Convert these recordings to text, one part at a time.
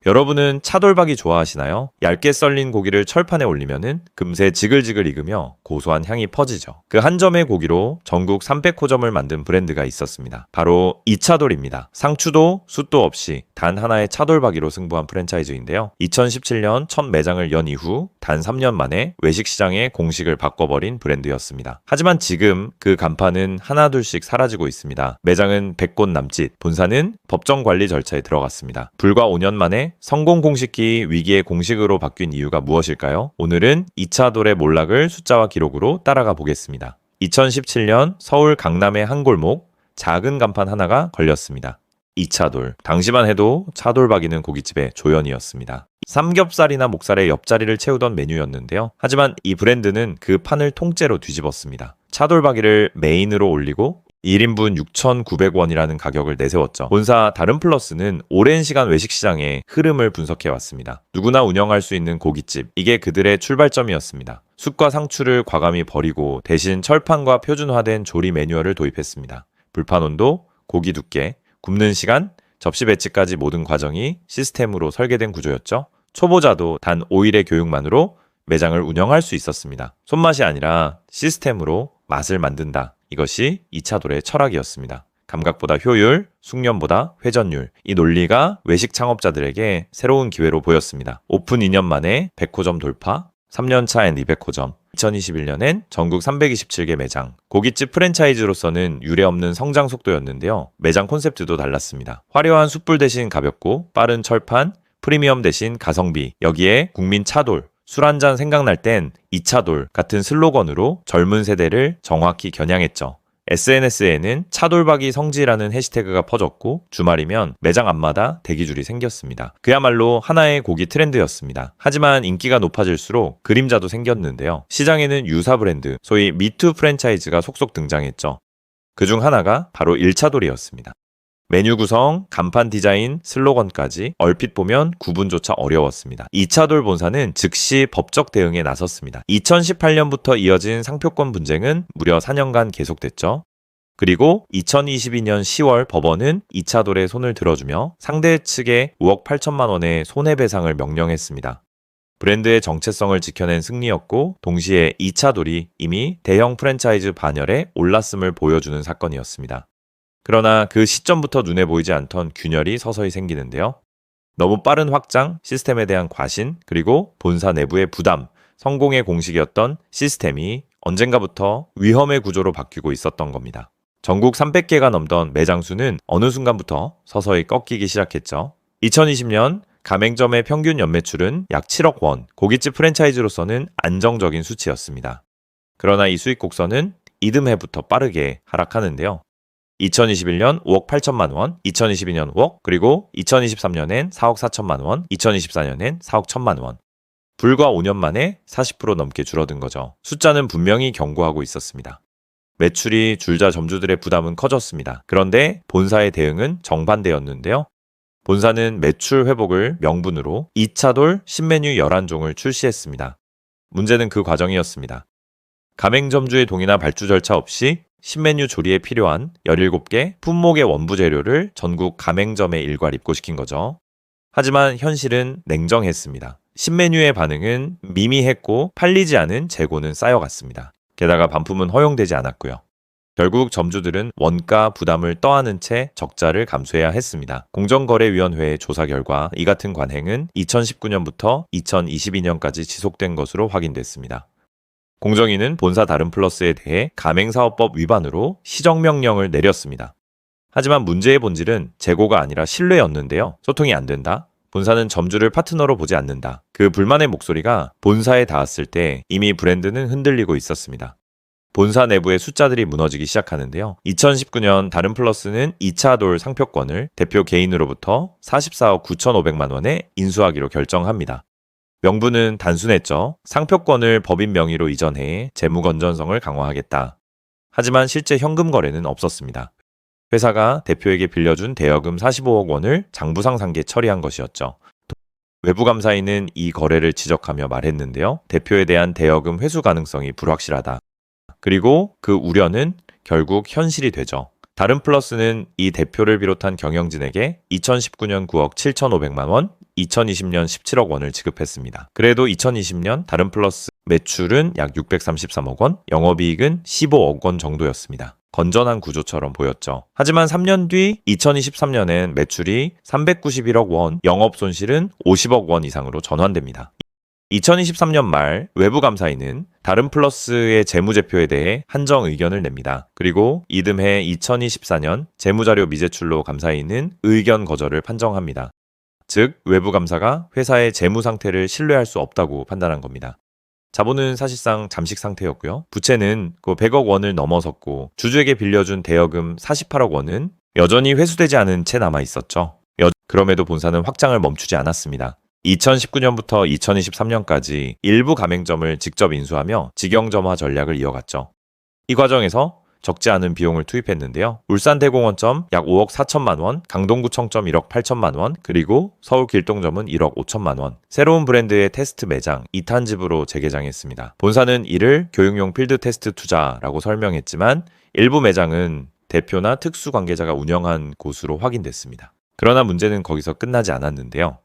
여러분은 차돌박이 좋아하시나요? 얇게 썰린 고기를 철판에 올리면은 금세 지글지글 익으며 고소한 향이 퍼지죠. 그 한 점의 고기로 전국 300호점을 만든 브랜드가 있었습니다. 바로 이차돌입니다. 상추도 숯도 없이 단 하나의 차돌박이로 승부한 프랜차이즈인데요. 2017년 첫 매장을 연 이후 단 3년 만에 외식 시장에 공식을 바꿔버린 브랜드였습니다. 하지만 지금 그 간판은 하나둘씩 사라지고 있습니다. 매장은 100곳 남짓, 본사는 법정 관리 절차에 들어갔습니다. 불과 5년 만에 성공 공식기 위기의 공식으로 바뀐 이유가 무엇일까요? 오늘은 이차돌의 몰락을 숫자와 기록으로 따라가 보겠습니다. 2017년 서울 강남의 한 골목, 작은 간판 하나가 걸렸습니다. 이차돌. 당시만 해도 차돌박이는 고깃집의 조연이었습니다. 삼겹살이나 목살의 옆자리를 채우던 메뉴였는데요. 하지만 이 브랜드는 그 판을 통째로 뒤집었습니다. 차돌박이를 메인으로 올리고 1인분 6,900원이라는 가격을 내세웠죠. 본사 다른플러스는 오랜 시간 외식시장의 흐름을 분석해왔습니다. 누구나 운영할 수 있는 고깃집, 이게 그들의 출발점이었습니다. 숯과 상추를 과감히 버리고 대신 철판과 표준화된 조리 매뉴얼을 도입했습니다. 불판 온도, 고기 두께, 굽는 시간, 접시 배치까지 모든 과정이 시스템으로 설계된 구조였죠. 초보자도 단 5일의 교육만으로 매장을 운영할 수 있었습니다. 손맛이 아니라 시스템으로 맛을 만든다. 이것이 이차돌의 철학이었습니다. 감각보다 효율, 숙련보다 회전율. 이 논리가 외식 창업자들에게 새로운 기회로 보였습니다. 오픈 2년 만에 100호점 돌파, 3년 차엔 200호점, 2021년엔 전국 327개 매장. 고깃집 프랜차이즈로서는 유례없는 성장 속도였는데요. 매장 콘셉트도 달랐습니다. 화려한 숯불 대신 가볍고 빠른 철판, 프리미엄 대신 가성비, 여기에 국민 차돌, 술 한잔 생각날 땐 이차돌 같은 슬로건으로 젊은 세대를 정확히 겨냥했죠. SNS에는 차돌박이 성지라는 해시태그가 퍼졌고 주말이면 매장 앞마다 대기줄이 생겼습니다. 그야말로 하나의 고기 트렌드였습니다. 하지만 인기가 높아질수록 그림자도 생겼는데요. 시장에는 유사 브랜드, 소위 미투 프랜차이즈가 속속 등장했죠. 그중 하나가 바로 일차돌이었습니다. 메뉴 구성, 간판 디자인, 슬로건까지 얼핏 보면 구분조차 어려웠습니다. 이차돌 본사는 즉시 법적 대응에 나섰습니다. 2018년부터 이어진 상표권 분쟁은 무려 4년간 계속됐죠. 그리고 2022년 10월 법원은 이차돌의 손을 들어주며 상대 측에 5억 8천만 원의 손해배상을 명령했습니다. 브랜드의 정체성을 지켜낸 승리였고 동시에 이차돌이 이미 대형 프랜차이즈 반열에 올랐음을 보여주는 사건이었습니다. 그러나 그 시점부터 눈에 보이지 않던 균열이 서서히 생기는데요. 너무 빠른 확장, 시스템에 대한 과신, 그리고 본사 내부의 부담, 성공의 공식이었던 시스템이 언젠가부터 위험의 구조로 바뀌고 있었던 겁니다. 전국 300개가 넘던 매장 수는 어느 순간부터 서서히 꺾이기 시작했죠. 2020년 가맹점의 평균 연매출은 약 7억 원, 고깃집 프랜차이즈로서는 안정적인 수치였습니다. 그러나 이 수익 곡선은 이듬해부터 빠르게 하락하는데요. 2021년 5억 8천만 원, 2022년 5억, 그리고 2023년엔 4억 4천만 원, 2024년엔 4억 1천만 원. 불과 5년 만에 40% 넘게 줄어든 거죠. 숫자는 분명히 경고하고 있었습니다. 매출이 줄자 점주들의 부담은 커졌습니다. 그런데 본사의 대응은 정반대였는데요. 본사는 매출 회복을 명분으로 이차돌 신메뉴 11종을 출시했습니다. 문제는 그 과정이었습니다. 가맹점주의 동의나 발주 절차 없이 신메뉴 조리에 필요한 17개 품목의 원부 재료를 전국 가맹점에 일괄 입고시킨 거죠. 하지만 현실은 냉정했습니다. 신메뉴의 반응은 미미했고 팔리지 않은 재고는 쌓여갔습니다. 게다가 반품은 허용되지 않았고요. 결국 점주들은 원가 부담을 떠안은 채 적자를 감수해야 했습니다. 공정거래위원회의 조사 결과 이 같은 관행은 2019년부터 2022년까지 지속된 것으로 확인됐습니다. 공정위는 본사 다른플러스에 대해 가맹사업법 위반으로 시정명령을 내렸습니다. 하지만 문제의 본질은 재고가 아니라 신뢰였는데요. 소통이 안 된다. 본사는 점주를 파트너로 보지 않는다. 그 불만의 목소리가 본사에 닿았을 때 이미 브랜드는 흔들리고 있었습니다. 본사 내부의 숫자들이 무너지기 시작하는데요. 2019년 다른플러스는 이차돌 상표권을 대표 개인으로부터 44억 9,500만 원에 인수하기로 결정합니다. 명분은 단순했죠. 상표권을 법인 명의로 이전해 재무 건전성을 강화하겠다. 하지만 실제 현금 거래는 없었습니다. 회사가 대표에게 빌려준 대여금 45억 원을 장부상상계 처리한 것이었죠. 외부 감사인은 이 거래를 지적하며 말했는데요. 대표에 대한 대여금 회수 가능성이 불확실하다. 그리고 그 우려는 결국 현실이 되죠. 다른 플러스는 이 대표를 비롯한 경영진에게 2019년 9억 7,500만 원, 2020년 17억 원을 지급했습니다. 그래도 2020년 다른 플러스 매출은 약 633억 원, 영업이익은 15억 원 정도였습니다. 건전한 구조처럼 보였죠. 하지만 3년 뒤 2023년엔 매출이 391억 원, 영업 손실은 50억 원 이상으로 전환됩니다. 2023년 말 외부 감사인은 다른 플러스의 재무제표에 대해 한정 의견을 냅니다. 그리고 이듬해 2024년 재무자료 미제출로 감사인은 의견 거절을 판정합니다. 즉, 외부 감사가 회사의 재무 상태를 신뢰할 수 없다고 판단한 겁니다. 자본은 사실상 잠식 상태였고요. 부채는 100억 원을 넘어섰고 주주에게 빌려준 대여금 48억 원은 여전히 회수되지 않은 채 남아 있었죠. 그럼에도 본사는 확장을 멈추지 않았습니다. 2019년부터 2023년까지 일부 가맹점을 직접 인수하며 직영점화 전략을 이어갔죠. 이 과정에서 적지 않은 비용을 투입했는데요. 울산대공원점 약 5억 4천만 원, 강동구청점 1억 8천만 원, 그리고 서울 길동점은 1억 5천만 원. 새로운 브랜드의 테스트 매장 2탄집으로 재개장했습니다. 본사는 이를 교육용 필드 테스트 투자라고 설명했지만 일부 매장은 대표나 특수 관계자가 운영한 곳으로 확인됐습니다. 그러나 문제는 거기서 끝나지 않았는데요.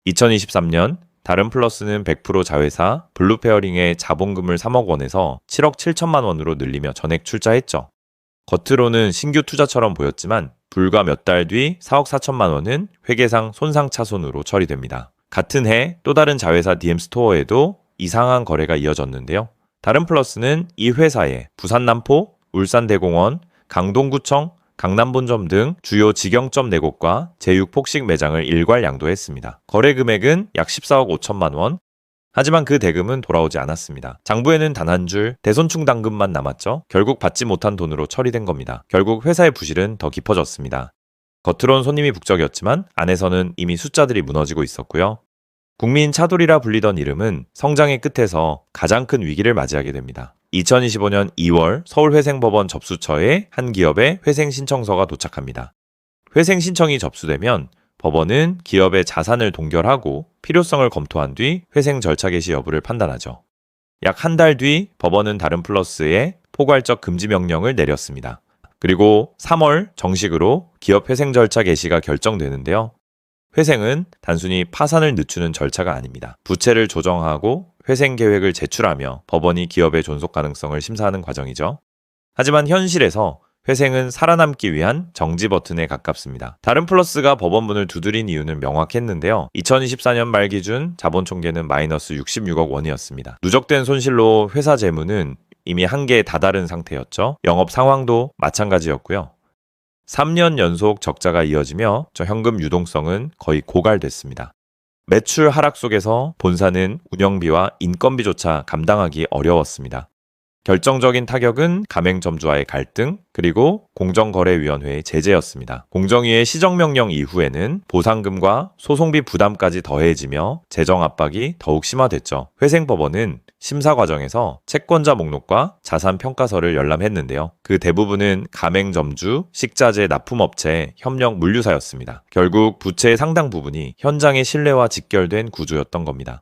2023년 다른 플러스는 100% 자회사 블루페어링의 자본금을 3억 원에서 7억 7천만 원으로 늘리며 전액 출자했죠. 겉으로는 신규 투자처럼 보였지만 불과 몇 달 뒤 4억 4천만 원은 회계상 손상차손으로 처리됩니다. 같은 해 또 다른 자회사 DM스토어에도 이상한 거래가 이어졌는데요. 다른 플러스는 이 회사에 부산 남포, 울산대공원, 강동구청, 강남본점 등 주요 직영점 4곳과 제6폭식 매장을 일괄 양도했습니다. 거래 금액은 약 14억 5천만 원. 하지만 그 대금은 돌아오지 않았습니다. 장부에는 단 한 줄 대손충 당금만 남았죠. 결국 받지 못한 돈으로 처리된 겁니다. 결국 회사의 부실은 더 깊어졌습니다. 겉으론 손님이 북적였지만 안에서는 이미 숫자들이 무너지고 있었고요. 국민 차돌이라 불리던 이름은 성장의 끝에서 가장 큰 위기를 맞이하게 됩니다. 2025년 2월 서울회생법원 접수처에 한 기업의 회생 신청서가 도착합니다. 회생 신청이 접수되면 법원은 기업의 자산을 동결하고 필요성을 검토한 뒤 회생 절차 개시 여부를 판단하죠. 약 한 달 뒤 법원은 다른 플러스에 포괄적 금지 명령을 내렸습니다. 그리고 3월 정식으로 기업 회생 절차 개시가 결정되는데요. 회생은 단순히 파산을 늦추는 절차가 아닙니다. 부채를 조정하고 회생 계획을 제출하며 법원이 기업의 존속 가능성을 심사하는 과정이죠. 하지만 현실에서 회생은 살아남기 위한 정지 버튼에 가깝습니다. 다른 플러스가 법원 문을 두드린 이유는 명확했는데요. 2024년 말 기준 자본 총계는 마이너스 66억 원이었습니다. 누적된 손실로 회사 재무는 이미 한계에 다다른 상태였죠. 영업 상황도 마찬가지였고요. 3년 연속 적자가 이어지며 현금 유동성은 거의 고갈됐습니다. 매출 하락 속에서 본사는 운영비와 인건비조차 감당하기 어려웠습니다. 결정적인 타격은 가맹점주와의 갈등, 그리고 공정거래위원회의 제재였습니다. 공정위의 시정명령 이후에는 보상금과 소송비 부담까지 더해지며 재정 압박이 더욱 심화됐죠. 회생법원은 심사 과정에서 채권자 목록과 자산평가서를 열람했는데요. 그 대부분은 가맹점주, 식자재 납품업체, 협력 물류사였습니다. 결국 부채의 상당 부분이 현장의 신뢰와 직결된 구조였던 겁니다.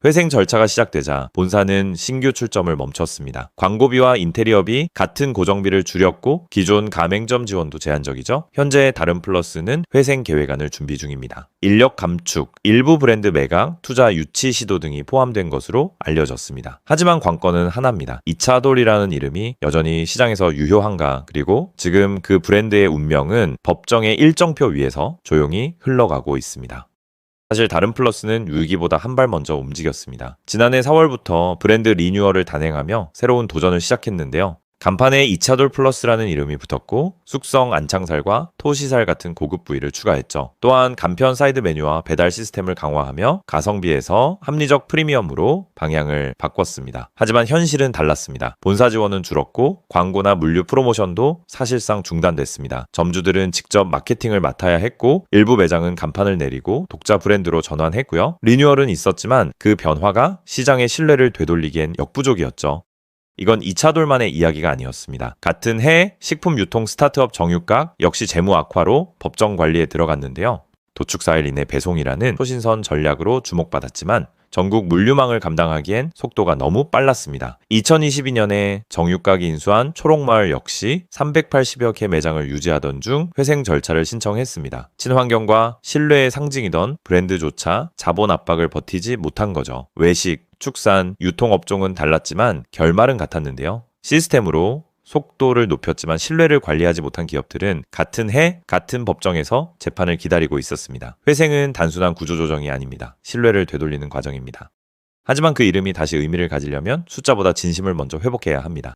회생 절차가 시작되자 본사는 신규 출점을 멈췄습니다. 광고비와 인테리어비 같은 고정비를 줄였고 기존 가맹점 지원도 제한적이죠. 현재 다른 플러스는 회생 계획안을 준비 중입니다. 인력 감축, 일부 브랜드 매각, 투자 유치 시도 등이 포함된 것으로 알려졌습니다. 하지만 관건은 하나입니다. 이차돌이라는 이름이 여전히 시장에서 유효한가, 그리고 지금 그 브랜드의 운명은 법정의 일정표 위에서 조용히 흘러가고 있습니다. 사실 다른 플러스는 위기보다 한 발 먼저 움직였습니다. 지난해 4월부터 브랜드 리뉴얼을 단행하며 새로운 도전을 시작했는데요. 간판에 이차돌 플러스라는 이름이 붙었고 숙성 안창살과 토시살 같은 고급 부위를 추가했죠. 또한 간편 사이드 메뉴와 배달 시스템을 강화하며 가성비에서 합리적 프리미엄으로 방향을 바꿨습니다. 하지만 현실은 달랐습니다. 본사 지원은 줄었고 광고나 물류 프로모션도 사실상 중단됐습니다. 점주들은 직접 마케팅을 맡아야 했고 일부 매장은 간판을 내리고 독자 브랜드로 전환했고요. 리뉴얼은 있었지만 그 변화가 시장의 신뢰를 되돌리기엔 역부족이었죠. 이건 2차돌만의 이야기가 아니었습니다. 같은 해 식품 유통 스타트업 정유각 역시 재무 악화로 법정 관리에 들어갔는데요. 도축 4일 이내 배송이라는 소신선 전략으로 주목받았지만 전국 물류망을 감당하기엔 속도가 너무 빨랐습니다. 2022년에 정유각이 인수한 초록마을 역시 380여 개 매장을 유지하던 중 회생 절차를 신청했습니다. 친환경과 신뢰의 상징이던 브랜드조차 자본 압박을 버티지 못한 거죠. 외식, 축산, 유통업종은 달랐지만 결말은 같았는데요. 시스템으로 속도를 높였지만 신뢰를 관리하지 못한 기업들은 같은 해 같은 법정에서 재판을 기다리고 있었습니다. 회생은 단순한 구조조정이 아닙니다. 신뢰를 되돌리는 과정입니다. 하지만 그 이름이 다시 의미를 가지려면 숫자보다 진심을 먼저 회복해야 합니다.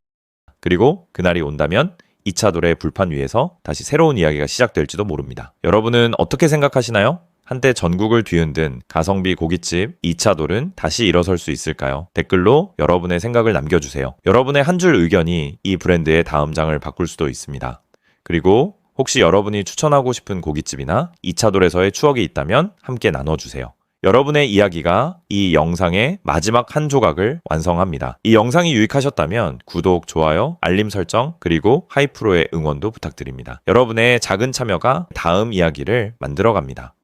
그리고 그날이 온다면 2차 도래 불판 위에서 다시 새로운 이야기가 시작될지도 모릅니다. 여러분은 어떻게 생각하시나요? 한때 전국을 뒤흔든 가성비 고깃집 2차 돌은 다시 일어설 수 있을까요? 댓글로 여러분의 생각을 남겨주세요. 여러분의 한 줄 의견이 이 브랜드의 다음 장을 바꿀 수도 있습니다. 그리고 혹시 여러분이 추천하고 싶은 고깃집이나 2차 돌에서의 추억이 있다면 함께 나눠주세요. 여러분의 이야기가 이 영상의 마지막 한 조각을 완성합니다. 이 영상이 유익하셨다면 구독, 좋아요, 알림 설정, 그리고 하이프로의 응원도 부탁드립니다. 여러분의 작은 참여가 다음 이야기를 만들어갑니다.